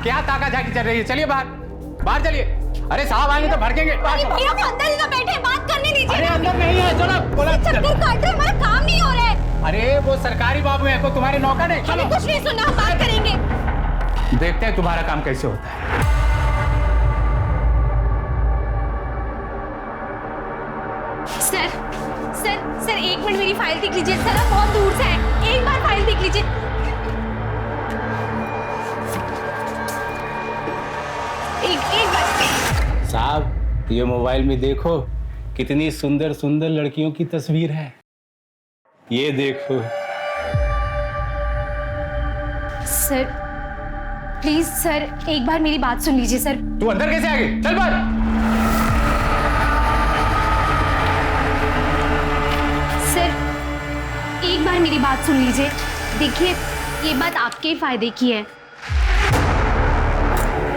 क्या ताका झाकी चल रही है? चलिए बाहर, बाहर चलिए। अरे साहब आएंगे तो भड़केंगे। अरे भैया वो अंदर ही तो बैठे, बात करने दीजिए। अरे अंदर नहीं है, चलो बोला। चक्कर काट रहे, हमारा काम नहीं हो रहा है। अरे वो सरकारी बाबू है, कोई तुम्हारे नौकर नहीं। हमें कुछ नहीं सुनना, हम बात करेंगे। देखते हैं तुम्हारा काम कैसे होता है। सर सर सर, एक मिनट मेरी फाइल देख लीजिए। सर आप बहुत दूर से हैं, एक बार फाइल देख लीजिए। एक बार। साहब ये मोबाइल में देखो कितनी सुंदर सुंदर लड़कियों की तस्वीर है। ये देखो। सर प्लीज सर, एक बार मेरी बात सुन लीजिए सर। तू अंदर कैसे आ गई? चल बाहर। सर एक बार मेरी बात सुन लीजिए। देखिए ये बात आपके ही फायदे की है।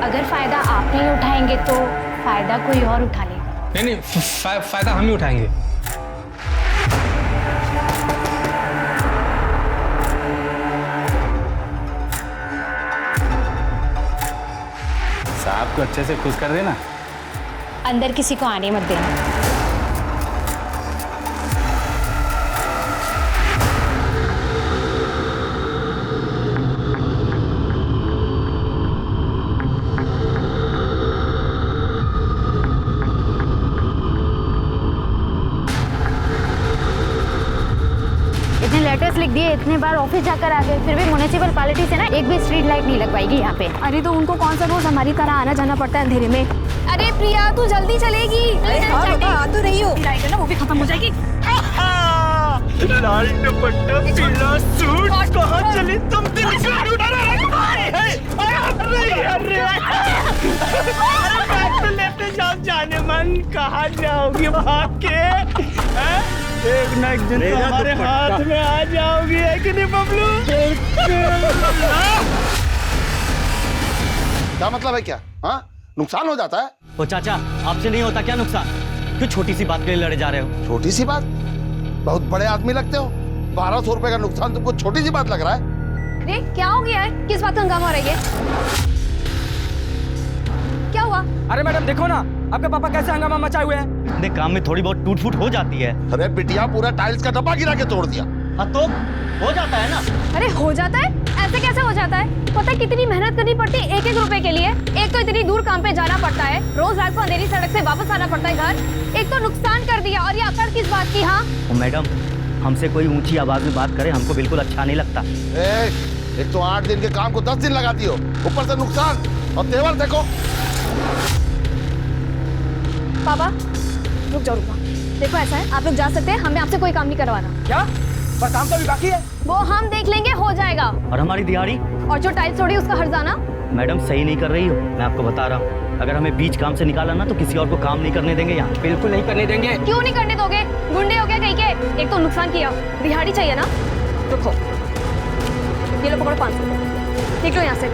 अगर फायदा आप नहीं उठाएंगे तो फायदा कोई और उठा लेगा। नहीं नहीं, फायदा हम ही उठाएंगे। साहब को अच्छे से खुश कर देना। अंदर किसी को आने मत देना। इतने लेटर्स लिख दिए, इतने बार ऑफिस जाकर आ गए, फिर भी म्युनिसिपल पार्टी से ना एक भी स्ट्रीट लाइट नहीं लगवाएगी यहाँ पे। अरे तो उनको कौन सा रोज हमारी तरह आना जाना पड़ता है अंधेरे में। अरे प्रिया तू जल्दी चलेगी। हाँ बाबा, आ तो रही हो। लाइट है ना, वो भी खत्म हो जाएगी। लाल दुपट्टा पीला सूट कहाँ चली तुम? अरे लेते जाओ जाने मन, कहाँ जाओगी भाग के? एक ना एक दिन तो हमारे हाथ में आ जाओगी, है कि नहीं बबलू? क्या मतलब है? क्या हाँ नुकसान हो जाता है? ओ चाचा, आपसे नहीं होता क्या नुकसान? क्यों छोटी सी बात के लिए लड़े जा रहे हो? छोटी सी बात? बहुत बड़े आदमी लगते हो। 1200 रुपए का नुकसान तुमको छोटी सी बात लग रहा है? अरे क्या हो गया है? किस बात का हंगामा हो रहा है? क्या हुआ? अरे मैडम देखो ना, आपके पापा कैसे हंगामा मचाए हुए हैं। अपने काम में थोड़ी बहुत टूट फूट हो जाती है। अरे बिटिया पूरा टाइल्स का डब्बा गिरा के तोड़ दिया। हाँ तो हो जाता है ना। अरे हो जाता है? ऐसे कैसे हो जाता है? पता है कितनी मेहनत करनी पड़ती है एक एक रुपए के लिए। एक तो इतनी दूर काम पे जाना पड़ता है, रोज रात को अंधेरी सड़क से वापस आना पड़ता है घर। एक तो नुकसान कर दिया और ये अकड़ किस बात की? हाँ मैडम, हमसे कोई ऊंची आवाज में बात करे हमको बिल्कुल अच्छा नहीं लगता। एक तो 8 दिन के काम को 10 दिन लगाती हो, ऊपर से नुकसान और तेवर देखो। पापा रुक जाओ, रुको। देखो ऐसा है, आप लोग जा सकते हैं, हमें आपसे कोई काम नहीं करवाना। क्या? पर काम तो अभी बाकी है। वो हम देख लेंगे, हो जाएगा। और हमारी दिहाड़ी? और जो टाइल्स तोड़ी उसका हर्जाना। मैडम सही नहीं कर रही हो, मैं आपको बता रहा हूँ। अगर हमें बीच काम से निकाला ना तो किसी और को काम नहीं करने देंगे यहाँ। बिल्कुल नहीं करने देंगे। क्यों नहीं करने दोगे? गुंडे हो गया कहीं के? एक तो नुकसान किया, दिहाड़ी चाहिए ना। रुको, ये लो पकड़ो 500। निकलो यहाँ से,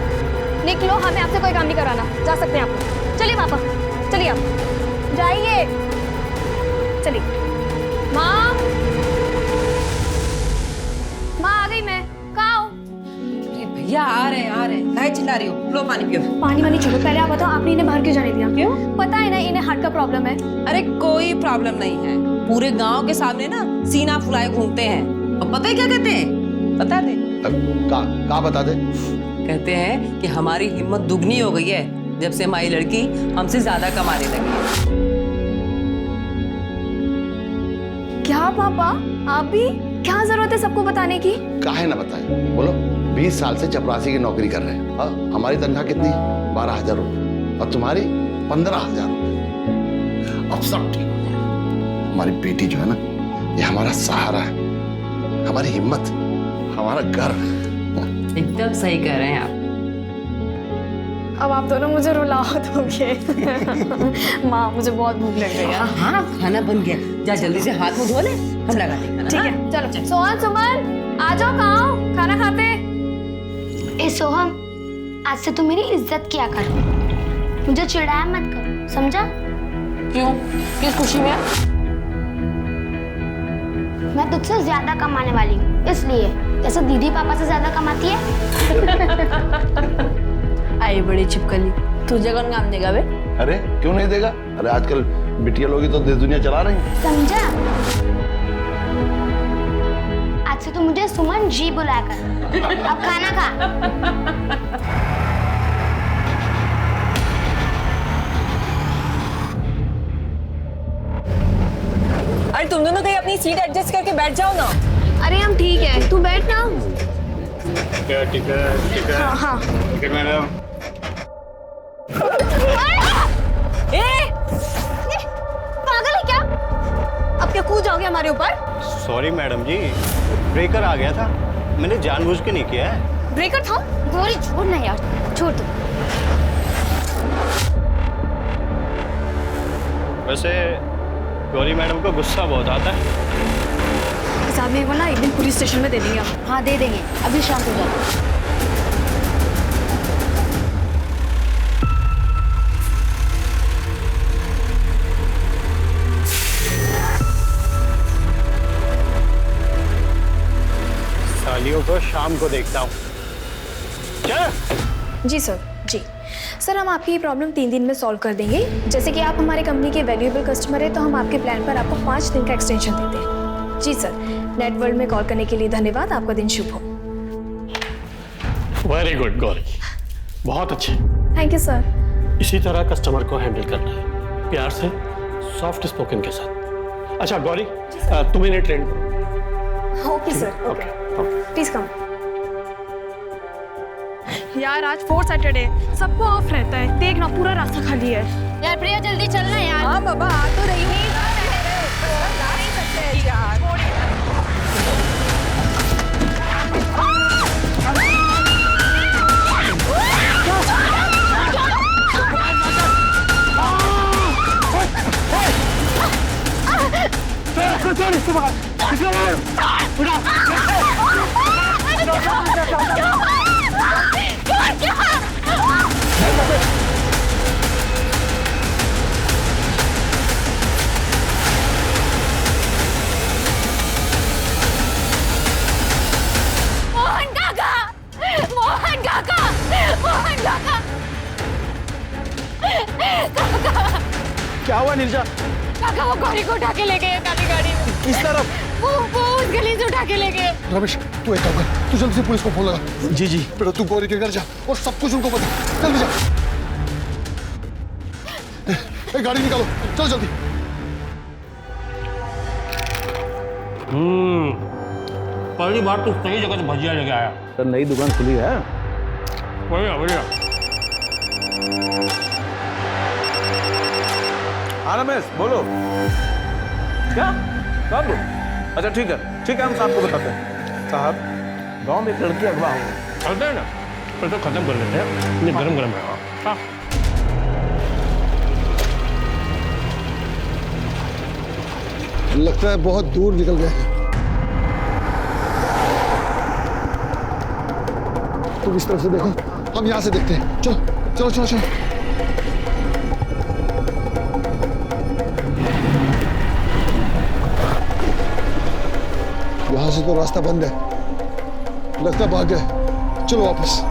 निकलो, हमें आपसे कोई काम नहीं कराना। जा सकते हैं आप। चलिए पापा, चलिए आप जाइए, चलिए। माँ आ गई मैं। कहाँ हो? भैया आ रहे हैं। काहे चिल्ला रही हो? लो पानी पियो। पानी वानी छोड़ो, पहले आप बताओ आपने इन्हें बाहर क्यों जाने दिया? क्यों? पता है ना इन्हें हार्ट का प्रॉब्लम है। अरे कोई प्रॉब्लम नहीं है, पूरे गांव के सामने ना सीना फुलाए घूमते हैं। और पता है क्या कहते हैं? बता दे। का बता दे? कहते हैं कि हमारी हिम्मत दुगनी हो गई है जब से हमारी लड़की हमसे ज्यादा कमाने लगी है। क्या पापा, आप भी? क्या जरूरत है सबको बताने की? काहे ना बताए, बोलो। 20 साल से चपरासी की नौकरी कर रहे हैं। हमारी तनख्वाह कितनी है? 12,000 रुपये। और तुम्हारी 15,000 रुपये। अब सब ठीक हो जाएगा। हमारी बेटी जो है ना, ये हमारा सहारा है, हमारी हिम्मत, हमारा गर्व। एकदम सही कह रहे हैं आप। अब आप दोनों मुझे रुला दोगे। माँ मुझे बहुत भूख लग रही है। हाँ खाना बन गया, जा जल्दी से हाथ मुंह धो ले, हम लगाते हैं खाना। ठीक है चलो। सोहन सुमन आ जाओ, कहाँ हो? खाना खाते। ए सोहम, आज से तू मेरी इज्जत किया कर, मुझे चिढ़ाया मत कर, समझा? क्यों? किस खुशी में? मैं तुझसे ज्यादा कमाने वाली हूँ, इसलिए। जैसे दीदी पापा से ज्यादा कमाती है। आई बड़ी छिपकली, तुझे कौन काम देगा बे? अरे क्यों नहीं देगा? अरे आजकल बिटिया लोग ही तो देश दुनिया चला रही हैं। समझा? आज से तो मुझे सुमन जी बुलाया कर। अब खाना खा। अरे तुम दोनों कहीं अपनी सीट एडजस्ट करके बैठ जाओ ना। अरे हम ठीक है, तू बैठ ना। टिकट हाँ हाँ। Ticket madam. पागल है क्या? अब क्या कूद जाओगे हमारे ऊपर? सॉरी मैडम जी, ब्रेकर आ गया था, मैंने जानबूझ के नहीं किया है। ब्रेकर था? गौरी छोड़ ना यार, छोड़ दो। वैसे गौरी मैडम को गुस्सा बहुत आता है। इस आदमी को ना एक दिन पुलिस स्टेशन में दे देंगे हम। हाँ दे देंगे, अभी शांत हो जाओ। सालियों को शाम को देखता हूँ। जी सर, जी सर, हम आपकी प्रॉब्लम 3 दिन में सॉल्व कर देंगे। जैसे कि आप हमारे कंपनी के वैल्यूएबल कस्टमर है, तो हम आपके प्लान पर आपको 5 दिन का एक्सटेंशन देते हैं। जी सर, नेट वर्ल्ड में कॉल करने के लिए धन्यवाद। आपका दिन शुभ हो। वेरी गुड गौरी, बहुत अच्छे। Thank you sir. इसी तरह कस्टमर को हैंडल करना है, प्यार से, सॉफ्ट स्पोकन के साथ। अच्छा गौरी, तुम इन्हें ट्रेन करो। Okay sir, okay, please come. यार आज 4th सैटरडे, सबको ऑफ रहता है। देखना पूरा रास्ता खाली है। यार प्रिया जल्दी चलना यार। हाँ बाबा आ तो रही हूँ। मोहन काका, मोहन काका, मोहन काका। क्या हुआ नीरजा? काका वो गौरी को उठा के ले गए काली गाड़ी में। किस तरफ? वो उस गली से उठा के ले गए। रमेश तू एक काम कर, तू जल्दी से पुलिस को फोन लगा। जी जी। बेटा तू गौरी के घर जा और सब कुछ उनको बता, जल्दी जा। गाड़ी निकालो, चलो जल्दी। पहली बार तो सही जगह से भजिया लेके आया। सर नई दुकान खुली है। बढ़िया बढ़िया। हाँ रमेश बोलो। क्या? कब? अच्छा ठीक है हम साहब को बताते हैं। साहब गांव में एक लड़की अगवा हुई। चलते हैं ना, फिर तो खत्म कर लेते हैं। ये गरम गरम है। हाँ लगता है बहुत दूर निकल गए हैं। तुम इस तरफ से देखो, हम यहाँ से देखते हैं। चलो चलो चलो चलो। यहाँ से तो रास्ता बंद है, लगता भाग गए। चलो वापस।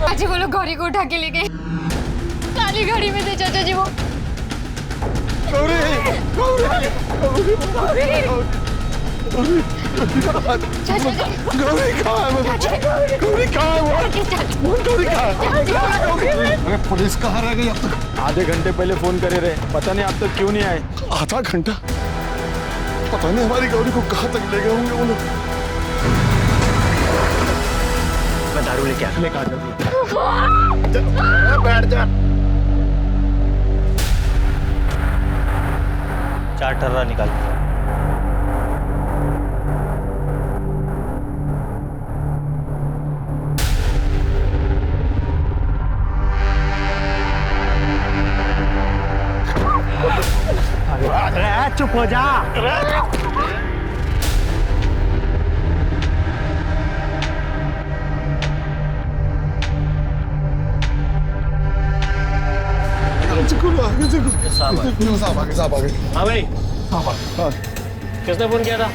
चाची वो लोग गौरी को उठा के ले गए। काली गाड़ी में थे चाचा जी वो। गौरी गौरी गौरी गौरी कहाँ है? गौरी कहाँ है? गौरी कहाँ है? अरे पुलिस कहाँ रह गई अब तक? आधे घंटे पहले फोन करे रहे, पता नहीं अब तक क्यों नहीं आए। आधा घंटा? पता नहीं हमारी गौरी को कहाँ तक ले गए होंगे वो लोग। मैं दारू लेके आ। लेके आ बैठ जा। 4 टर्रा निकाल। चुप हो जा। साहब आगे। हाँ भाई, किसने फोन किया था?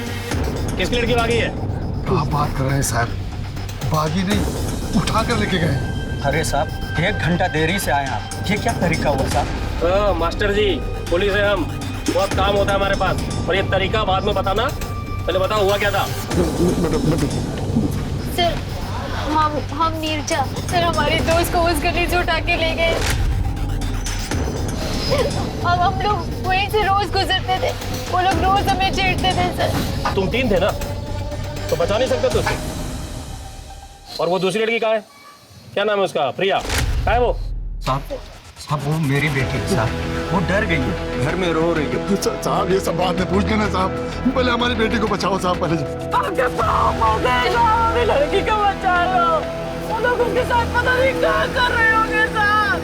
किसकी लड़की भागी है? क्या बात कर रहे हैं साहब? भागी नहीं, उठा कर लेके गए। अरे साहब 1 घंटा देरी से आए आप, ये क्या तरीका हुआ साहब? मास्टर जी, पुलिस है हम, बहुत काम होता है हमारे पास, और ये तरीका बाद में बताना, पहले बताओ हुआ क्या था? सर हम नीरजा, सर हमारे दोस्त को उस गली से उठा के ले गए। अब हम लोग वहीं से रोज गुजरते थे, वो लोग रोज हमें छेड़ते थे सर। तुम 3 थे ना, तो बचा नहीं सकते तुझसे। और वो दूसरी लड़की कहाँ है? क्या नाम है उसका? प्रिया, कहाँ है वो? साहब वो मेरी बेटी है साहब, वो डर गई है, घर में रो रही है। साहब ये सब बात में पूछ लेना साहब, पहले हमारी बेटी को बचाओ साहब, पहले लड़की को बचा लो, वो लोग उनके साथ पता नहीं क्या कर रहे होंगे साहब।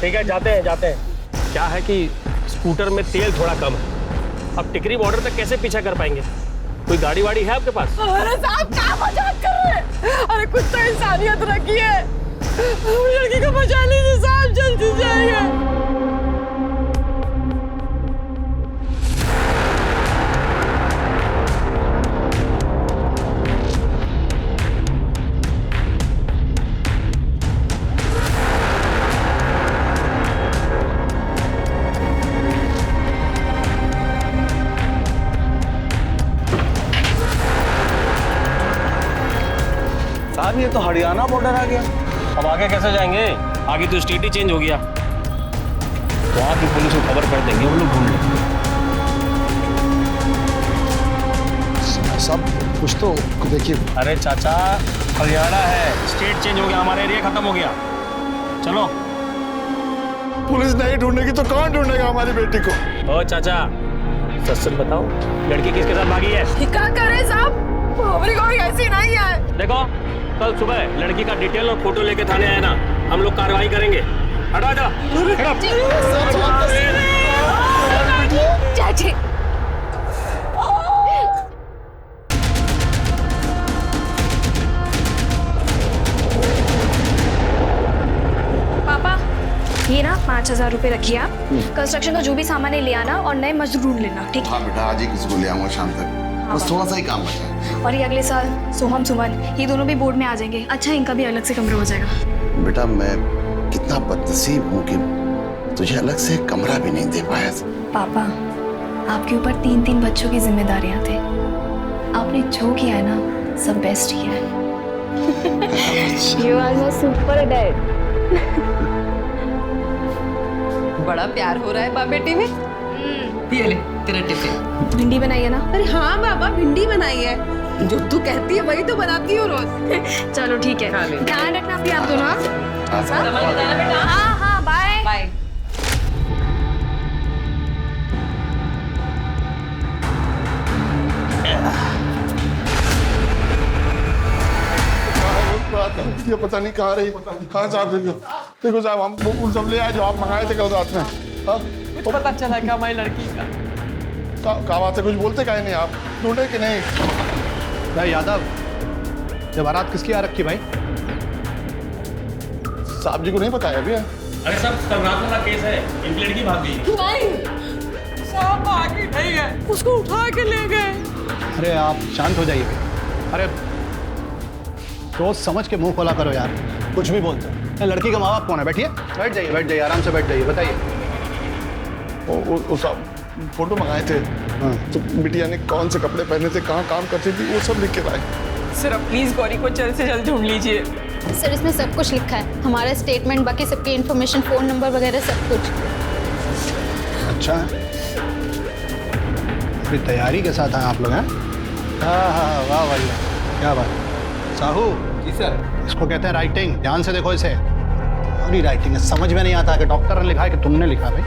ठीक है, जाते हैं। क्या है कि स्कूटर में तेल थोड़ा कम है, अब टिकरी बॉर्डर तक कैसे पीछा कर पाएंगे? कोई गाड़ी वाड़ी है आपके पास? अरे साहब क्या मजाक कर रहे हैं? अरे कुछ तो इंसानियत रखिए, लड़की को बचा लीजिए साहब, जल्दी जाइए। साहब ये तो हरियाणा बॉर्डर आ गया। अब आगे कैसे जाएंगे? आगे तो स्टेट ही चेंज हो गया, तो वहाँ की पुलिस को खबर कर देंगे, वो लोग ढूंढ लेंगे। सब कुछ तो देखिए। अरे चाचा, हरियाणा है, स्टेट चेंज हो गया, हमारा एरिया खत्म हो गया। चलो। पुलिस नहीं ढूंढेगी तो कौन ढूंढेगा हमारी बेटी को? ओ चाचा, सच बताओ, लड़की किसके साथ भागी है? क्या करे साहब, हमारी कोई ऐसी नहीं है। देखो, कल सुबह लड़की का डिटेल और फोटो लेके थाने आए ना, हम लोग कार्रवाई करेंगे। हटा जा। चाची पापा, ये ना 5000 रुपए रखिए आप, कंस्ट्रक्शन का जो भी सामान है ले आना और नए मजदूर ढूंढ लेना, ठीक है? हाँ बेटा, आज ही किसी को ले आऊंगा शाम तक, बस थोड़ा सा ही काम बचा है। और ये अगले साल सोहम सुमन ये दोनों भी बोर्ड में आ जाएंगे। अच्छा, इनका भी अलग से कमरा हो जाएगा। बेटा मैं कितना बदनसीब हूँ कि तुझे अलग से कमरा भी नहीं दे पाया। पापा, आपके ऊपर 3 बच्चों की जिम्मेदारियां थे, आपने जो किया है ना सब बेस्ट किया है। You are so super dad. बड़ा प्यार हो रहा है बाप बेटी में। ये ले तेरा टिफिन। भिंडी बनाई है ना? अरे हाँ बाबा, भिंडी बनाई है, जो तू कहती है वही तो बनाती हो रोज। चलो ठीक है, ध्यान रखना अपनी आप दोनों। बेटा। हाँ हाँ, बाय बाय। ये पता नहीं कहाँ रही। हाँ साहब देखो साहब, हम वो सब ले आए जो आप मंगाए थे कल रात में। हाँ कुछ पता चला क्या हमारी लड़की का? क्या बात है, कुछ बोलते काहे नहीं आप? ढूंढे कि नहीं? भाई यादव, ये बारात किसकी आ रखी भाई? साहब जी को नहीं बताया अभी? अरे सब कल रात वाला केस है, एक लड़की भाग गई। नहीं साहब भागी नहीं है, उसको उठा के ले गए। अरे आप शांत हो जाइए। अरे सोच समझ के मुंह खोला करो यार, कुछ भी बोलते हो। लड़की का माँ बाप कौन है? बैठिए, बैठ जाइए, आराम से बैठ जाइए। बताइए। वो साहब फोटो मंगाए थे। हाँ। तो बिटिया ने कौन से कपड़े पहने थे, कहाँ काम करती थी, वो सब लिख के लाए। सर अब प्लीज गौरी को जल्द से जल्द ढूंढ लीजिए। सर इसमें सब कुछ लिखा है, हमारा स्टेटमेंट, बाकी सबकी इन्फॉर्मेशन, फोन नंबर वगैरह सब कुछ। अच्छा, फिर तैयारी के साथ आए आप लोग हैं? हाँ, वाह भाई, क्या बात। साहू जी सर, इसको कहते हैं राइटिंग। ध्यान से देखो इसे, अभी राइटिंग है, समझ में नहीं आता कि डॉक्टर ने लिखा है कि तुमने लिखा भाई।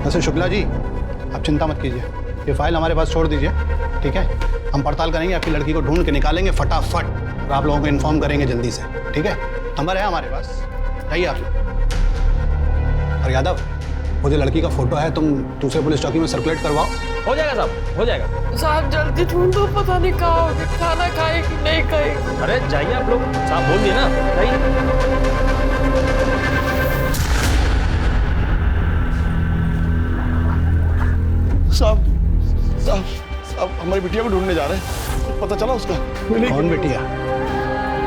वैसे शुक्ला जी, आप चिंता मत कीजिए, ये फाइल हमारे पास छोड़ दीजिए, ठीक है? हम पड़ताल करेंगे, आपकी लड़की को ढूंढ के निकालेंगे फटाफट, और आप लोगों को इन्फॉर्म करेंगे जल्दी से, ठीक है? नंबर है हमारे पास, जाइए आप। और यादव, वो जो लड़की का फोटो है तुम दूसरे पुलिस चौकी में सर्कुलेट करवाओ। हो जाएगा साहब, हो जाएगा। साहब जल्दी ढूंढो, पता नहीं कहाँ होगी, खाना खाए कि नहीं खाए। अरे जाइए आप लोग, साहब बोल दिए ना, जाइए। साहब साहब साहब हमारी बिटिया को ढूंढने जा रहे हैं, पता चला उसका? कौन बिटिया?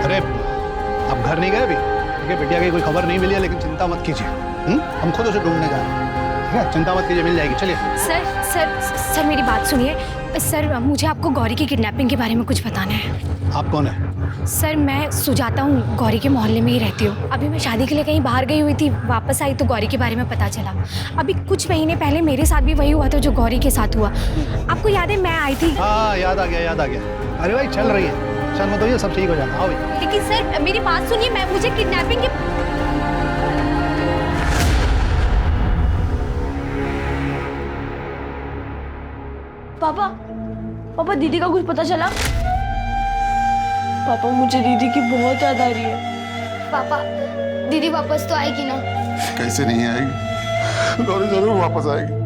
अरे आप घर नहीं गए अभी? ठीक है, बिटिया की कोई खबर नहीं मिली है, लेकिन चिंता मत कीजिए, हम खुद उसे ढूंढने जा रहे हैं। ठीक है, चिंता मत कीजिए, मिल जाएगी। चलिए। सर सर सर मेरी बात सुनिए। सर मुझे आपको गौरी की किडनैपिंग के बारे में कुछ बताना है। आप कौन है? सर मैं सुजाता हूँ, गौरी के मोहल्ले में ही रहती हूँ। अभी मैं शादी के लिए कहीं बाहर गई हुई थी, वापस आई तो गौरी के बारे में पता चला। अभी कुछ महीने पहले मेरे साथ भी वही हुआ था जो गौरी के साथ हुआ। आपको याद है मैं आई थी? हाँ याद आ गया, याद आ गया। अरे भाई चल रही है, चल मत होइए, सब ठीक हो जाना। आओ भाई। लेकिन सर मेरी बात सुनिए, मैं मुझे किडनैपिंग के पापा, पापा दीदी का कुछ पता चला? पापा मुझे दीदी की बहुत याद आ रही है। पापा दीदी वापस तो आएगी ना? कैसे नहीं आएगी, गौरी जरूर वापस आएगी।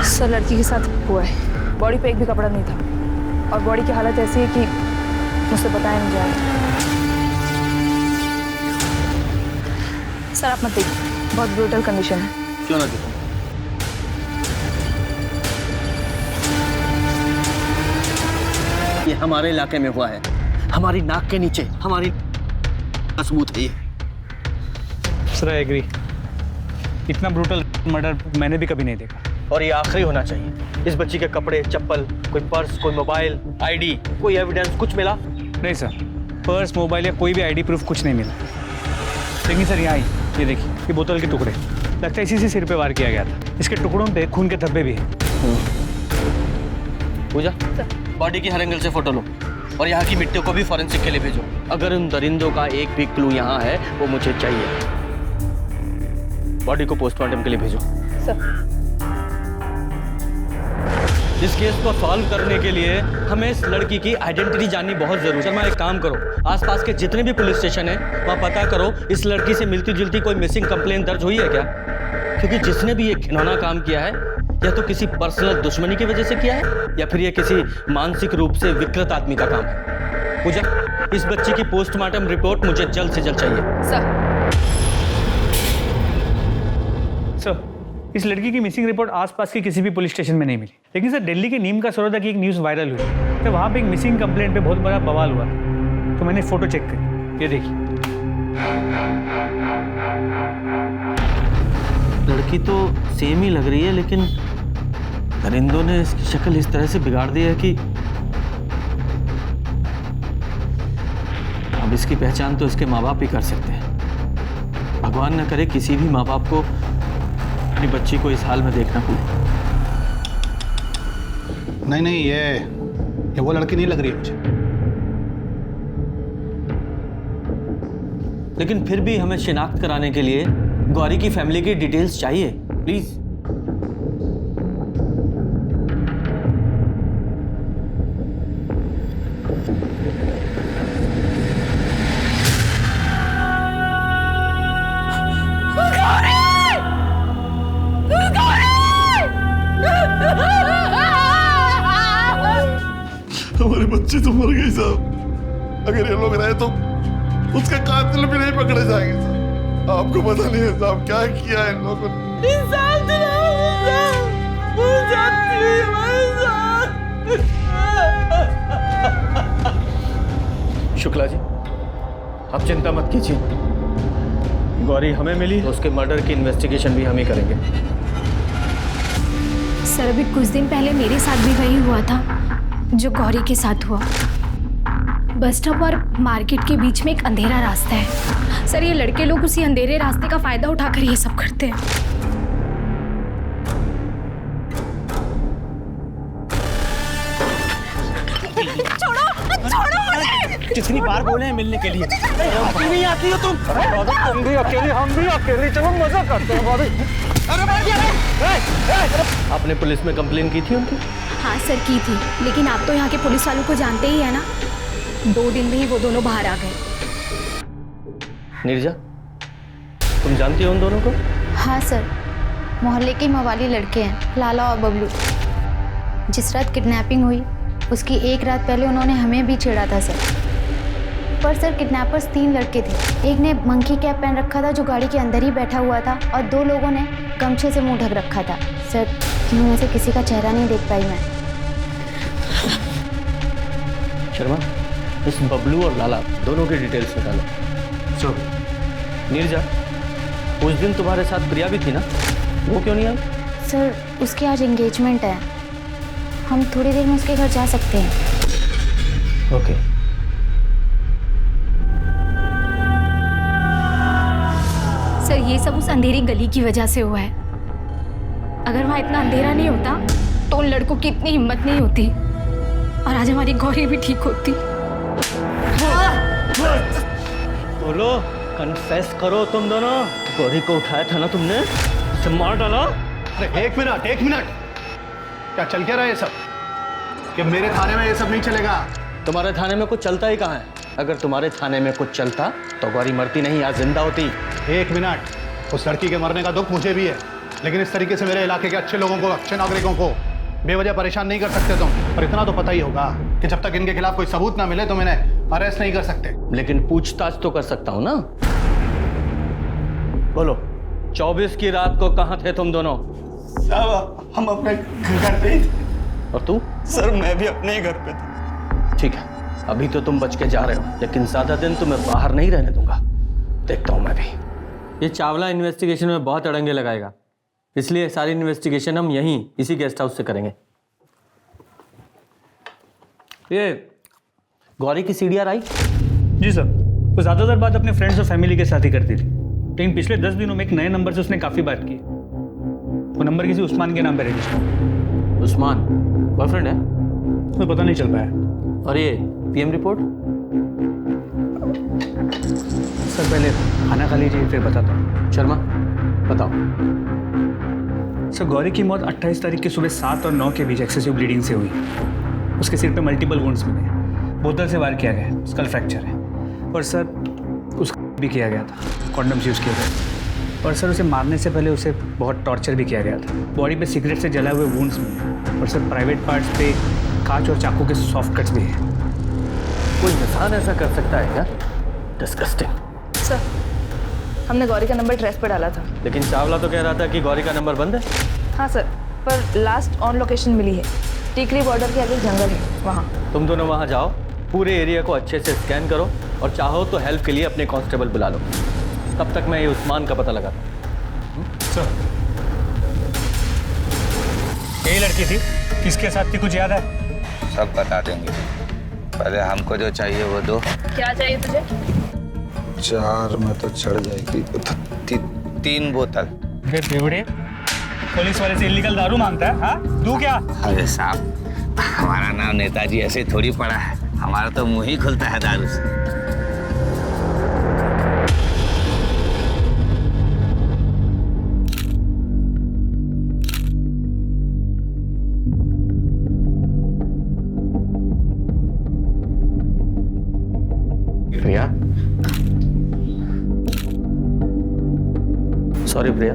सर लड़की के साथ हुआ है, बॉडी पे एक भी कपड़ा नहीं था और बॉडी की हालत ऐसी है कि मुझसे बताया नहीं जा रहा। सर आप मत देखिए, बहुत ब्रूटल कंडीशन है। क्यों ना देखो? ये हमारे इलाके में हुआ है, हमारी नाक के नीचे, हमारी सबूत है ये। सर आई एग्री, इतना ब्रूटल मर्डर मैंने भी कभी नहीं देखा। और ये आखिरी होना चाहिए। इस बच्ची के कपड़े, चप्पल, कोई पर्स, कोई मोबाइल, आईडी, कोई एविडेंस कुछ मिला? नहीं सर, पर्स, मोबाइल या कोई भी आईडी प्रूफ कुछ नहीं मिला। लेकिन सर यहाँ ये देखिए, ये बोतल के टुकड़े, लगता है इसी से सिर पे वार किया गया था। इसके टुकड़ों पे खून के धब्बे भी हैं। पूजा, बॉडी की हर एंगल से फोटो लो और यहाँ की मिट्टियों को भी फॉरेंसिक के लिए भेजो। अगर उन दरिंदों का एक भी क्लू यहाँ है वो मुझे चाहिए। बॉडी को पोस्टमार्टम के लिए भेजो। सर इस केस को सॉल्व करने के लिए हमें इस लड़की की आइडेंटिटी जाननी बहुत जरूरी है। शर्मा एक काम करो, आसपास के जितने भी पुलिस स्टेशन है वहाँ पता करो इस लड़की से मिलती जुलती कोई मिसिंग कंप्लेन दर्ज हुई है क्या? क्योंकि जिसने भी ये घिनौना काम किया है या तो किसी पर्सनल दुश्मनी की वजह से किया है या फिर ये किसी मानसिक रूप से विकृत आदमी का काम है। पूजा, इस बच्ची की पोस्टमार्टम रिपोर्ट मुझे जल्द से जल्द चाहिए। सर इस लड़की की मिसिंग रिपोर्ट आसपास के किसी भी पुलिस स्टेशन में नहीं मिली, लेकिन सर दिल्ली के नीम का सरोदा की एक न्यूज़ वायरल हुई, तो वहाँ पे एक मिसिंग कंप्लेंट पे बहुत बड़ा बवाल हुआ, तो मैंने फोटो चेक करी। ये देखिए, लड़की तो सेम ही लग रही है, लेकिन दरिंदों ने इसकी शक्ल इस तरह से बिगाड़ दी है कि अब इसकी पहचान तो इसके माँ बाप ही कर सकते हैं। भगवान न करे किसी भी माँ बाप को अपनी बच्ची को इस हाल में देखना पड़े। नहीं नहीं, ये वो लड़की नहीं लग रही है मुझे। लेकिन फिर भी हमें शिनाख्त कराने के लिए गौरी की फैमिली की डिटेल्स चाहिए, प्लीज। हमारी बच्ची तो मर गई साहब। अगर ये लोग रहे तो उसका कातिल भी नहीं पकड़े जाएंगे साहब। आपको पता नहीं है साहब क्या किया है इन लोगों ने। इंसान शुक्ला जी, आप चिंता मत कीजिए, गौरी हमें मिली तो उसके मर्डर की इन्वेस्टिगेशन भी हम ही करेंगे। सर अभी कुछ दिन पहले मेरे साथ भी वही हुआ था जो गौरी के साथ हुआ। बस स्टॉप और मार्केट के बीच में एक अंधेरा रास्ता है। सर ये लड़के लोग उसी अंधेरे रास्ते का फायदा उठाकर ये सब करते हैं। छोड़ो छोड़ो मुझे। कितनी बार बोले हैं मिलने के लिए? अभी नहीं आती हो तुम? तुम भी अकेले, हम भी अकेले, चलो मजा करते हैं भाभी। आपने पुलिस में कंप्लेन की थी उनकी? हाँ सर की थी, लेकिन आप तो यहाँ के पुलिस वालों को जानते ही है ना, 2 दिन में ही वो दोनों बाहर आ गए। नीरजा, तुम जानती हो उन दोनों को? हाँ सर, मोहल्ले के मवाली लड़के हैं, लाला और बबलू। जिस रात किडनैपिंग हुई उसकी 1 रात पहले उन्होंने हमें भी छेड़ा था सर। पर सर किडनैपर्स 3 लड़के थे। एक ने मंकी कैप पहन रखा था जो गाड़ी के अंदर ही बैठा हुआ था, और 2 लोगों ने गमछे से मुंह ढक रखा था। सर इनमें से किसी का चेहरा नहीं देख पाई मैं। शर्मा, इस बबलू और लाला दोनों की डिटेल्स निकालो। सर नीरजा, उस दिन तुम्हारे साथ प्रिया भी थी ना, वो क्यों नहीं आई? सर उसकी आज एंगेजमेंट है, हम थोड़ी देर में उसके घर जा सकते हैं। ओके। सर ये सब उस अंधेरी गली की वजह से हुआ है। अगर वहाँ इतना अंधेरा नहीं होता तो उन लड़कों की इतनी हिम्मत नहीं होती और आज हमारी गौरी भी ठीक होती। बोलो, कन्फेस करो तुम दोनों। गौरी को उठाया था ना तुमने, उसे मार डाला? अरे एक मिनट, क्या चल क्या रहा है ये सब? कि मेरे थाने में ये सब नहीं चलेगा। तुम्हारे थाने में कुछ चलता ही कहाँ है? अगर तुम्हारे थाने में कुछ चलता तो गौरी मरती नहीं, आज जिंदा होती। 1 मिनट, उस लड़की के मरने का दुख मुझे भी है, लेकिन इस तरीके से मेरे इलाके के अच्छे लोगों को, अच्छे नागरिकों को बेवजह परेशान नहीं कर सकते तुम। और इतना तो पता ही होगा कि जब तक इनके खिलाफ कोई सबूत ना मिले तो इन्हें अरेस्ट नहीं कर सकते। लेकिन पूछताछ तो कर सकता हूँ ना। बोलो, 24 की रात को कहाँ थे तुम दोनों? साहब हम अपने घर पे ही थे। और तू? सर मैं भी अपने ही घर पे था। ठीक है, अभी तो तुम बच के जा रहे हो, लेकिन ज्यादा दिन तुम्हें बाहर नहीं रहने दूंगा। देखता हूं मैं भी। ये चावला इन्वेस्टिगेशन में बहुत अड़ंगे लगाएगा, इसलिए सारी इन्वेस्टिगेशन हम यहीं इसी गेस्ट हाउस से करेंगे। ये गौरी की सीडीआर आई? जी सर, वो ज़्यादातर बात अपने फ्रेंड्स और फैमिली के साथ ही करती थी, लेकिन पिछले 10 दिनों में एक नए नंबर से उसने काफ़ी बात की। वो नंबर किसी उस्मान के नाम पर रजिस्टर। उस्मान बॉयफ्रेंड है? तो पता नहीं चल पाया। और ये पीएम रिपोर्ट? सर पहले खाना खा लीजिए फिर बताता हूँ। शर्मा बताओ। सर गौरी की मौत 28 तारीख की सुबह 7 और 9 के बीच एक्सेसिव ब्लीडिंग से हुई। उसके सिर पे मल्टीपल वुंड्स मिले, बोतल से वार किया गया, स्कल फ्रैक्चर है। और सर उसका भी किया गया था, कॉन्डम्स यूज़ किए गए। और सर उसे मारने से पहले उसे बहुत टॉर्चर भी किया गया था। बॉडी पे सिगरेट से जलाए हुए वुंड्स मिले, और सर प्राइवेट पार्ट्स पे कांच और चाकू के सॉफ्ट कट्स भी हैं। कोई इंसान ऐसा कर सकता है क्या? डिस्गस्टिंग। सर हमने गौरी का नंबर ट्रेस पर डाला था, लेकिन चावला तो कह रहा था कि गौरी का नंबर बंद है। हाँ सर, पर लास्ट ऑन लोकेशन मिली है, टीकरी बॉर्डर के आगे जंगल है वहाँ। तुम दोनों वहाँ जाओ, पूरे एरिया को अच्छे से स्कैन करो, और चाहो तो हेल्प के लिए अपने कांस्टेबल बुला लो। तब तक मैं ये उस्मान का पता लगाता हूँ। सर यही लड़की थी, किसके साथ थी कुछ याद है? सब बता देंगे, पहले हमको जो चाहिए वो दो। क्या चाहिए तुझे? 4 में तो चढ़ जाएगी। 3 बोतल। पुलिस वाले से इलीगल दारू मांगता है? हाँ दूं क्या? अरे साहब, हमारा नाम नेताजी ऐसे थोड़ी पड़ा है, हमारा तो मुंह ही खुलता है दारू से। प्रिया, सॉरी प्रिया,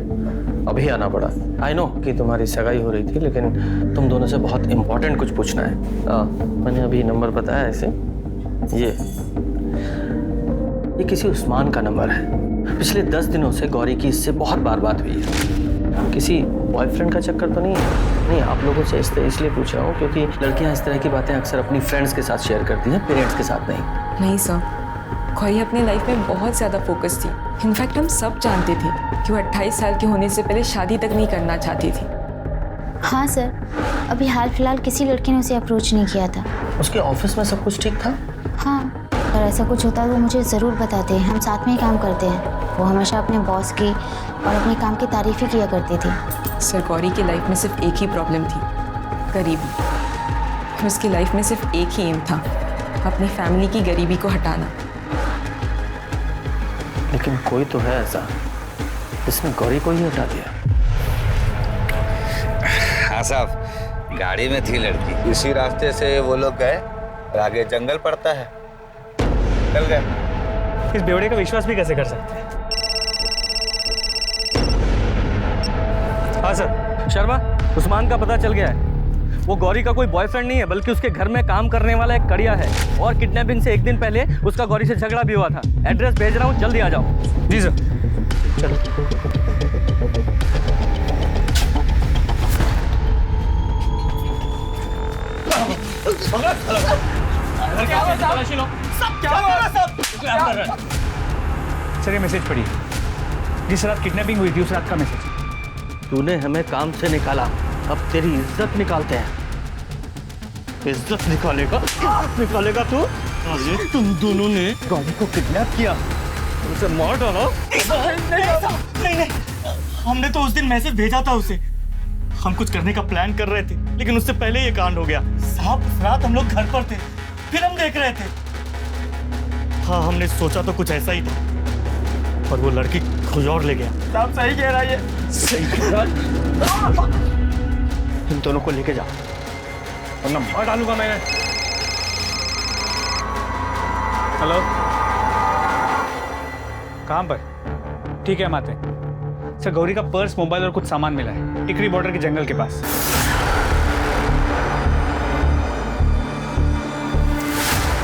अभी आना पड़ा। आई नो कि तुम्हारी सगाई हो रही थी, लेकिन तुम दोनों से बहुत इंपॉर्टेंट कुछ पूछना है। मैंने अभी नंबर बताया ऐसे, ये किसी उस्मान का नंबर है। पिछले 10 दिनों से गौरी की इससे बहुत बार बात हुई है। किसी बॉयफ्रेंड का चक्कर तो नहीं है? नहीं, आप लोगों से इसलिए पूछ रहा हूँ क्योंकि लड़कियाँ इस तरह की बातें अक्सर अपनी फ्रेंड्स के साथ शेयर करती हैं, पेरेंट्स के साथ नहीं। नहीं सर, गौरी अपनी लाइफ में बहुत ज़्यादा फोकस थी। इनफैक्ट हम सब जानते थे कि वो 28 साल के होने से पहले शादी तक नहीं करना चाहती थी। हाँ सर, अभी हाल फिलहाल किसी लड़के ने उसे अप्रोच नहीं किया था। उसके ऑफिस में सब कुछ ठीक था? हाँ, अगर ऐसा कुछ होता है वो मुझे ज़रूर बताते हैं, हम साथ में ही काम करते हैं। वो हमेशा अपने बॉस की और अपने काम की तारीफ ही किया करती थी। सर गौरी की लाइफ में सिर्फ एक ही प्रॉब्लम थी, गरीबी। और उसकी लाइफ में सिर्फ एक ही एम था, अपनी फैमिली की गरीबी को हटाना। लेकिन कोई तो है ऐसा जिसने गौरी को ही हटा दिया। हाँ साहब, गाड़ी में थी लड़की, इसी रास्ते से वो लोग गए और आगे जंगल पड़ता है, चल गए। इस बेवड़े का विश्वास भी कैसे कर सकते हैं? हाँ सर। शर्मा, उस्मान का पता चल गया है। वो गौरी का कोई बॉयफ्रेंड नहीं है, बल्कि उसके घर में काम करने वाला एक कड़िया है, और किडनैपिंग से एक दिन पहले उसका गौरी से झगड़ा भी हुआ था। एड्रेस भेज रहा हूँ, जल्दी आ जाओ। जी सर। चलो। सर ये मैसेज पढ़िए। जिस रात किडनैपिंग हुई थी उस रात का मैसेज। तूने हमें काम से निकाला, अब तेरी इज्जत निकालते हैं। इज्जत निकालेगा तू? अरे तुम दोनों ने गौरी को किडनैप किया, उसे मार डाला। नहीं, हमने तो उस दिन मैसेज भेजा था उसे। हम कुछ करने का प्लान कर रहे थे, लेकिन उससे पहले ये कांड हो गया। साहब, उस रात हम लोग घर पर थे, फिल्म देख रहे थे। हाँ, हमने सोचा तो कुछ ऐसा ही था, पर वो लड़की कुछ और ले गया। साहब सही कह रहा है। सही कह रहा। इन दोनों को लेके जाओ, वरना मार डालूंगा मैंने। हेलो, कहाँ पर? ठीक है, हम आते हैं। सर, गौरी का पर्स, मोबाइल और कुछ सामान मिला है टिकरी बॉर्डर के जंगल के पास।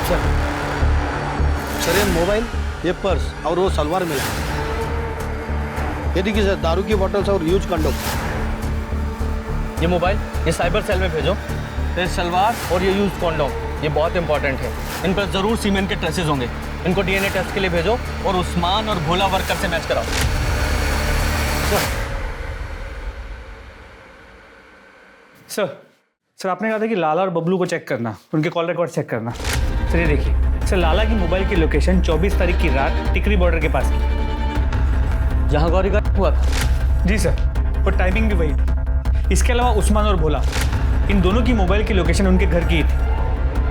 सर, ये मोबाइल, ये पर्स और वो सलवार मिला। ये देखिए सर, दारू की बोतल्स और यूज कंडोम। ये मोबाइल, ये साइबर सेल में भेजो। ये सलवार और ये यूज कॉन्डोम, ये बहुत इंपॉर्टेंट है। इन पर जरूर सीमेंट के ट्रेसेस होंगे। इनको डीएनए टेस्ट के लिए भेजो और उस्मान और भोला वर्कर से मैच कराओ। सर आपने कहा था कि लाला और बबलू को चेक करना, उनके कॉल रिकॉर्ड चेक करना। सर ये देखिए सर, लाला की मोबाइल की लोकेशन 24 तारीख की रात टिकरी बॉर्डर के पास की, जहां गौरी का हुआ था। जी सर, और टाइमिंग भी वही थी। इसके अलावा उस्मान और भोला, इन दोनों की मोबाइल की लोकेशन उनके घर की ही थी।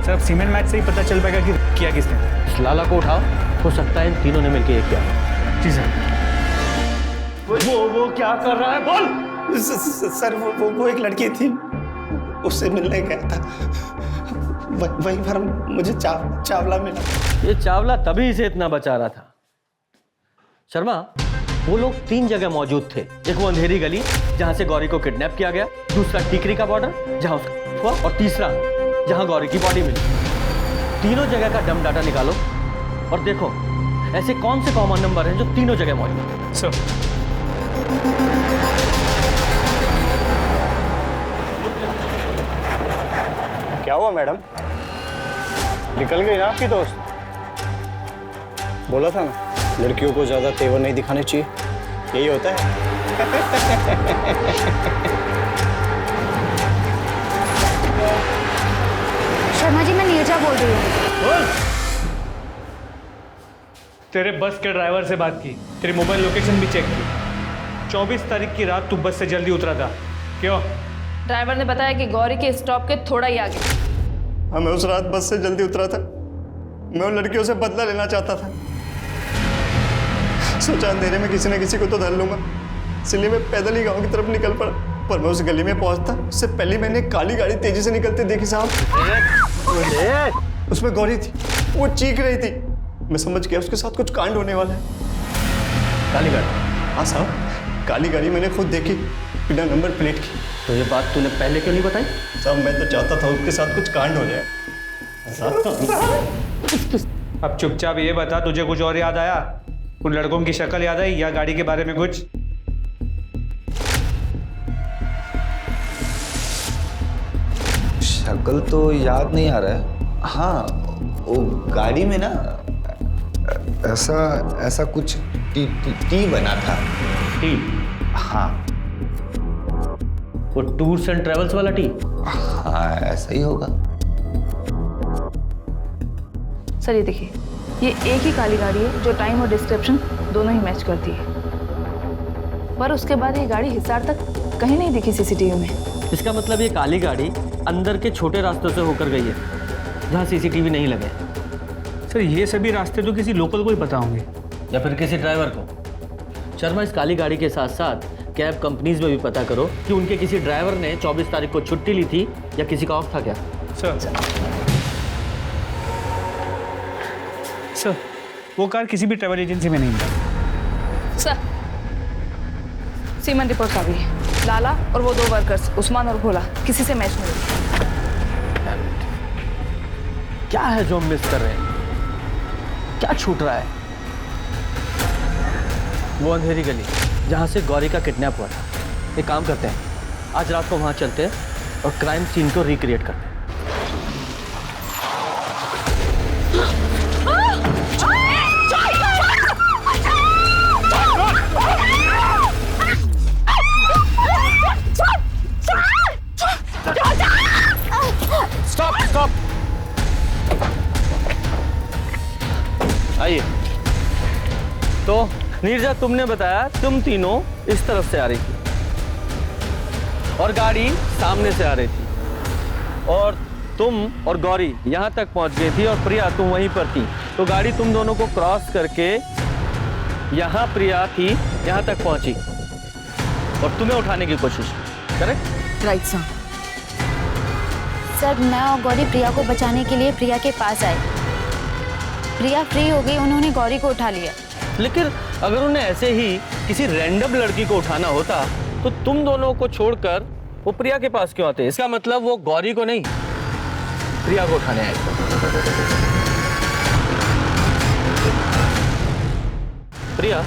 सर अब सीमेंट मैच से ही पता चल पाएगा कि किया किसने। इस लाला को उठाओ, हो सकता है इन तीनों ने मिलकर ये किया। जी सर। वो क्या कर रहा है? बोल। सर, वो एक लड़की थी, उससे मिलने गया था, वहीं पर मुझे चावला मिला। ये चावला तभी इसे इतना बचा रहा था। शर्मा, वो लोग 3 जगह मौजूद थे। एक वो अंधेरी गली जहां से गौरी को किडनैप किया गया, दूसरा टिकरी का बॉर्डर जहां उसका हुआ, और तीसरा जहां गौरी की बॉडी मिली। तीनों जगह का डम डाटा निकालो और देखो ऐसे कौन से कॉमन नंबर हैं जो तीनों जगह मौजूद हैं। सर, क्या हुआ मैडम? निकल गई ना आपकी दोस्त? बोला था ना, लड़कियों को ज्यादा तेवर नहीं दिखाने चाहिए, यही होता है। शर्मा जी, मैं नीरजा बोल रही हूँ। तेरे बस के ड्राइवर से बात की, तेरी मोबाइल लोकेशन भी चेक की। 24 तारीख की रात तू बस से जल्दी उतरा था, क्यों? ड्राइवर ने बताया कि गौरी के स्टॉप के थोड़ा ही आगे। हाँ, मैं उस रात बस से जल्दी उतरा था। मैं उन लड़कियों से बदला लेना चाहता था। सोचा अंधेरे में किसी न किसी को तो धर लूंगा, इसलिए मैं पैदल ही गांव की तरफ निकल पड़ा। पर मैं उस गली में पहुंचता उससे पहले मैंने काली गाड़ी तेजी से निकलते देखी साहब। उसमें गौरी थी, वो चीख रही थी। मैं समझ गया उसके साथ कुछ कांड होने वाला है। काली गाड़ी? हाँ साहब, काली गाड़ी मैंने खुद देखी, बिना नंबर प्लेट की। तो ये बात तूने पहले क्यों नहीं बताई? साहब, मैं तो चाहता था उसके साथ कुछ कांड हो जाए। अब चुपचाप ये बता, तुझे कुछ और याद आया? उन लड़कों की शक्ल याद आई या गाड़ी के बारे में कुछ? शक्ल तो याद नहीं आ रहा है। हाँ, वो गाड़ी में ना ऐसा कुछ टी बना था। टी? हाँ। वो टूर्स एंड ट्रेवल्स वाला टी? हाँ, ऐसा ही होगा। सर ये देखिए, ये एक ही काली गाड़ी है जो टाइम और डिस्क्रिप्शन दोनों ही मैच करती है, पर उसके बाद ये गाड़ी हिसार तक कहीं नहीं दिखी सीसीटीवी में। इसका मतलब ये काली गाड़ी अंदर के छोटे रास्तों से होकर गई है। जहाँ सीसीटीवी नहीं लगे। सर ये सभी रास्ते तो किसी लोकल को ही पता होंगे, या फिर किसी ड्राइवर को। शर्मा, इस काली गाड़ी के साथ साथ कैब कंपनीज में भी पता करो कि उनके किसी ड्राइवर ने 24 तारीख को छुट्टी ली थी या किसी का ऑफ था क्या। सर वो कार किसी भी ट्रैवल एजेंसी में नहीं मिला। सर सीमन रिपोर्ट आ गई है। लाला और वो 2 वर्कर्स उस्मान और भोला किसी से मैच नहीं हुई। क्या है जो हम मिस कर रहे हैं? क्या छूट रहा है? वो अंधेरी गली जहाँ से गौरी का किडनैप हुआ था। एक काम करते हैं, आज रात को वहाँ चलते हैं और क्राइम सीन को रिक्रिएट करते हैं। Stop stop. आइए। तो नीरजा, तुमने बताया तुम तीनों इस तरफ से आ रही थी और गाड़ी सामने से आ रही थी, और तुम और गौरी यहाँ तक पहुँच गई थी और प्रिया तुम वहीं पर थी। तो गाड़ी तुम दोनों को क्रॉस करके यहाँ प्रिया थी, यहाँ तक पहुँची और तुम्हें उठाने की कोशिश। करेक्ट? Right sir. सर मैं और गौरी प्रिया को बचाने के लिए प्रिया के पास आए। प्रिया फ्री हो गई, उन्होंने गौरी को उठा लिया। लेकिन अगर उन्हें ऐसे ही किसी रैंडम लड़की को उठाना होता तो तुम दोनों को छोड़कर वो प्रिया के पास क्यों आते? इसका मतलब वो गौरी को नहीं, प्रिया को उठाने आए। प्रिया,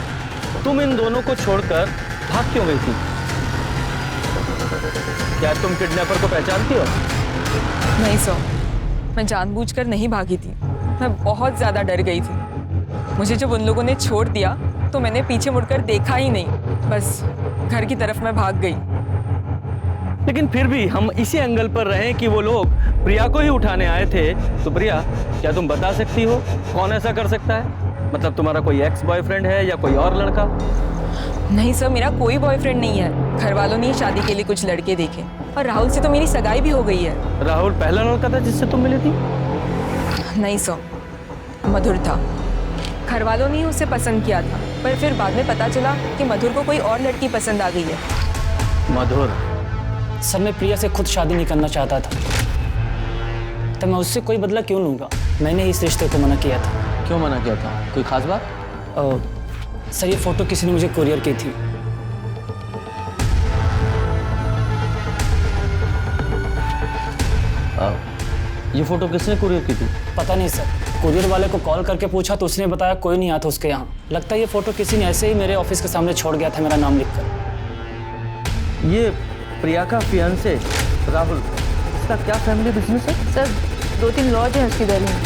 तुम इन दोनों को छोड़कर भाग क्यों गई थी? क्या तुम किडनैपर को पहचानती हो? नहीं सर, मैं जानबूझकर नहीं भागी थी। मैं बहुत ज़्यादा डर गई थी। मुझे जब उन लोगों ने छोड़ दिया तो मैंने पीछे मुड़कर देखा ही नहीं, बस घर की तरफ मैं भाग गई। लेकिन फिर भी हम इसी एंगल पर रहे कि वो लोग प्रिया को ही उठाने आए थे। तो प्रिया, क्या तुम बता सकती हो कौन ऐसा कर सकता है? मतलब तुम्हारा कोई एक्स बॉयफ्रेंड है या कोई और लड़का? नहीं सर, मेरा कोई बॉयफ्रेंड नहीं है। घर वालों ने शादी के लिए कुछ लड़के देखे और राहुल से तो मेरी सगाई भी हो गई है। राहुल पहला लड़का था जिससे तुम मिली थी? नहीं सर, मधुर था। घर वालों ने उसे पसंद किया था, पर फिर बाद में पता चला कि मधुर को कोई और लड़की पसंद आ गई है। मधुर? सर मैं प्रिया से खुद शादी नहीं करना चाहता था, तो मैं उससे कोई बदला क्यों लूँगा? मैंने इस रिश्ते को मना किया था। क्यों मना किया था? कोई खास बात? सर ये फ़ोटो किसी ने मुझे कुरियर की थी। ये फोटो किसने कुरियर की थी? पता नहीं सर, कुरियर वाले को कॉल करके पूछा तो उसने बताया कोई नहीं आता उसके यहाँ। लगता है ये फ़ोटो किसी ने ऐसे ही मेरे ऑफिस के सामने छोड़ गया था मेरा नाम लिखकर। ये प्रिया का फियांसे राहुल, इसका क्या फैमिली बिजनेस है? सर 2-3 लॉज है उसकी दिल्ली में।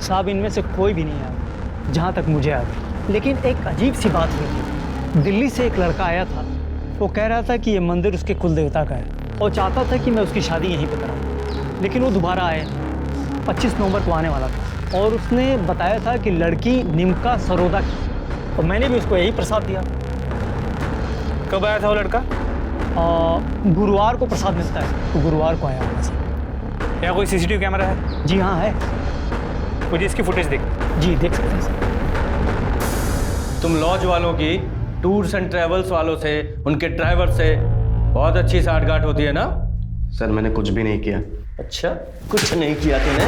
साहब इनमें से कोई भी नहीं आया जहाँ तक मुझे याद। लेकिन एक अजीब सी बात हुई थी। दिल्ली से एक लड़का आया था, वो कह रहा था कि ये मंदिर उसके कुल देवता का है और चाहता था कि मैं उसकी शादी यहीं पर कराऊं। लेकिन वो दोबारा आए, 25 नवंबर को आने वाला था और उसने बताया था कि लड़की निमका सरोदा की, और मैंने भी उसको यही प्रसाद दिया। कब आया था वो लड़का? गुरुवार को प्रसाद मिलता है, तो गुरुवार को आया वहाँ से। यहाँ कोई सीसीटीवी कैमरा है? जी हाँ है। मुझे इसकी फुटेज देख। जी देख सकते हैं सर। तुम लॉज वालों की, टूर्स एंड ट्रेवल्स वालों से, उनके ड्राइवर से बहुत अच्छी साठगांठ होती है ना? सर मैंने कुछ भी नहीं किया। अच्छा, कुछ नहीं किया तूने?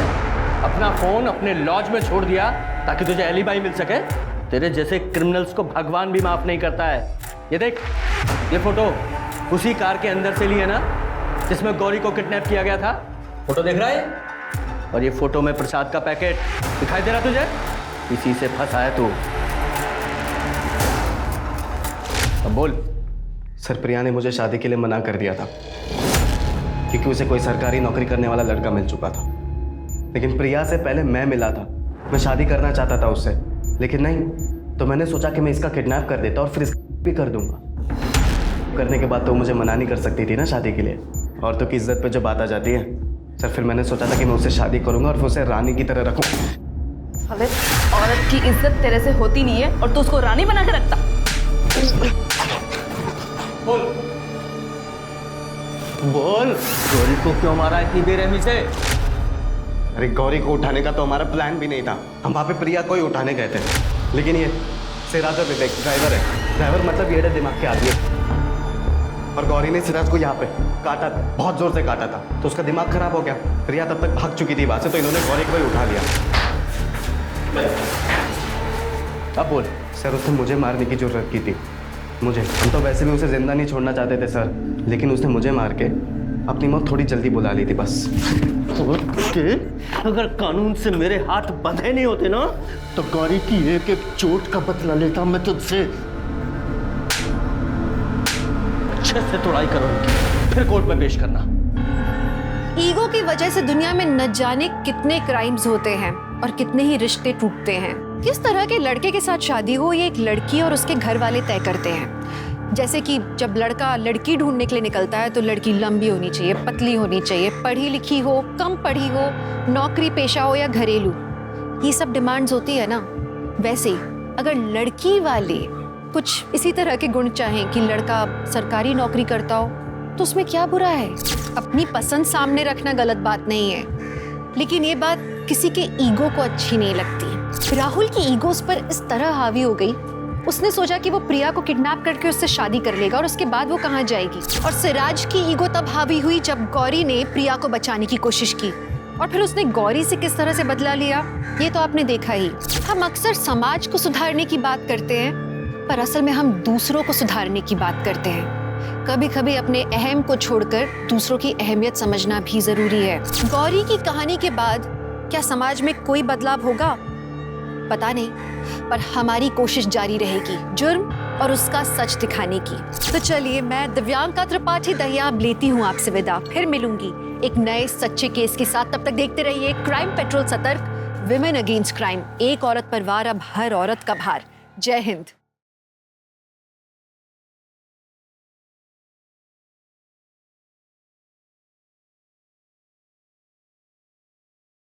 अपना फोन अपने लॉज में छोड़ दिया ताकि तुझे एलिबाई मिल सके? तेरे जैसे क्रिमिनल्स को भगवान भी माफ नहीं करता है। ये देख, ये फोटो उसी कार के अंदर से ली है ना जिसमें गौरी को किडनैप किया गया था? फोटो देख रहा है? और ये फोटो में प्रसाद का पैकेट दिखाई दे रहा तुझे? इसी से फंसा है तू। अब बोल। सर प्रिया ने मुझे शादी के लिए मना कर दिया था क्योंकि उसे कोई सरकारी नौकरी करने वाला लड़का मिल चुका था। लेकिन प्रिया से पहले मैं मिला था। मैं शादी करना चाहता था उससे, लेकिन नहीं, तो मैंने सोचा कि मैं इसका किडनैप कर देता और फिर इसका भी कर दूंगा। करने के बाद तो मुझे मना नहीं कर सकती थी ना शादी के लिए। औरतों की इज्जत पे जो बात आ जाती है सर, फिर मैंने सोचा था कि मैं उससे शादी करूंगा और फिर उसे रानी की तरह रखूं। अबे औरत की इज्जत तेरे से होती नहीं है और तू उसको रानी बना के रखता। बोल। बोल, गौरी को क्यों मारा इतनी बेरहमी से? अरे गौरी को उठाने का तो हमारा प्लान भी नहीं था। हम वहाँ पे प्रिया को ही उठाने गए थे, लेकिन ये सिराज और विवेक ड्राइवर है। ड्राइवर मतलब ये दिमाग के आदमी है। और गौरी ने सिराज को यहाँ पे काटा, बहुत जोर से काटा था, तो उसका दिमाग खराब हो गया। प्रिया तब तक भाग चुकी थी वहाँ से, तो इन्होंने गौरी को ही उठा लिया। अब बोल सर, उसने मुझे मारने की जरूरत की थी, मुझे। हम तो वैसे भी उसे जिंदा नहीं छोड़ना चाहते थे सर, लेकिन उसने मुझे मार के अपनी मौत थोड़ी जल्दी बुला ली थी बस। अगर कानून से मेरे हाथ बंधे नहीं होते ना, तो गौरी की एक एक चोट का बदला लेता मैं तुझसे। अच्छे से तोड़ाई करो इनकी, फिर कोर्ट में पेश करना। ईगो की वजह से दुनिया में न जाने कितने क्राइम्स होते हैं और कितने ही रिश्ते टूटते हैं। किस तरह के लड़के के साथ शादी हो, ये एक लड़की और उसके घर वाले तय करते हैं। जैसे कि जब लड़का लड़की ढूंढने के लिए निकलता है, तो लड़की लंबी होनी चाहिए, पतली होनी चाहिए, पढ़ी लिखी हो, कम पढ़ी हो, नौकरी पेशा हो या घरेलू, ये सब डिमांड्स होती है ना। वैसे ही अगर लड़की वाले कुछ इसी तरह के गुण चाहें कि लड़का सरकारी नौकरी करता हो, तो उसमें क्या बुरा है? अपनी पसंद सामने रखना गलत बात नहीं है, लेकिन ये बात किसी के ईगो को अच्छी नहीं लगती। राहुल की ईगो उस पर इस तरह हावी हो गई, उसने सोचा कि वो प्रिया को किडनैप करके उससे शादी कर लेगा और उसके बाद वो कहाँ जाएगी। और सिराज की ईगो तब हावी हुई जब गौरी ने प्रिया को बचाने की कोशिश की, और फिर उसने गौरी से किस तरह से बदला लिया, ये तो आपने देखा ही। हम अक्सर समाज को सुधारने की बात करते हैं, पर असल में हम दूसरों को सुधारने की बात करते हैं। कभी कभी अपने अहम को छोड़कर दूसरों की अहमियत समझना भी जरूरी है। गौरी की कहानी के बाद क्या समाज में कोई बदलाव होगा? पता नहीं, पर हमारी कोशिश जारी रहेगी जुर्म और उसका सच दिखाने की। तो चलिए, मैं दिव्यांका त्रिपाठी दहियाब लेती हूँ आपसे विदा। फिर मिलूंगी एक नए सच्चे केस के साथ। तब तक देखते रहिए क्राइम पेट्रोल सतर्क, विमेन अगेंस्ट क्राइम। एक औरत पर वार, अब हर औरत का भार। जय हिंद।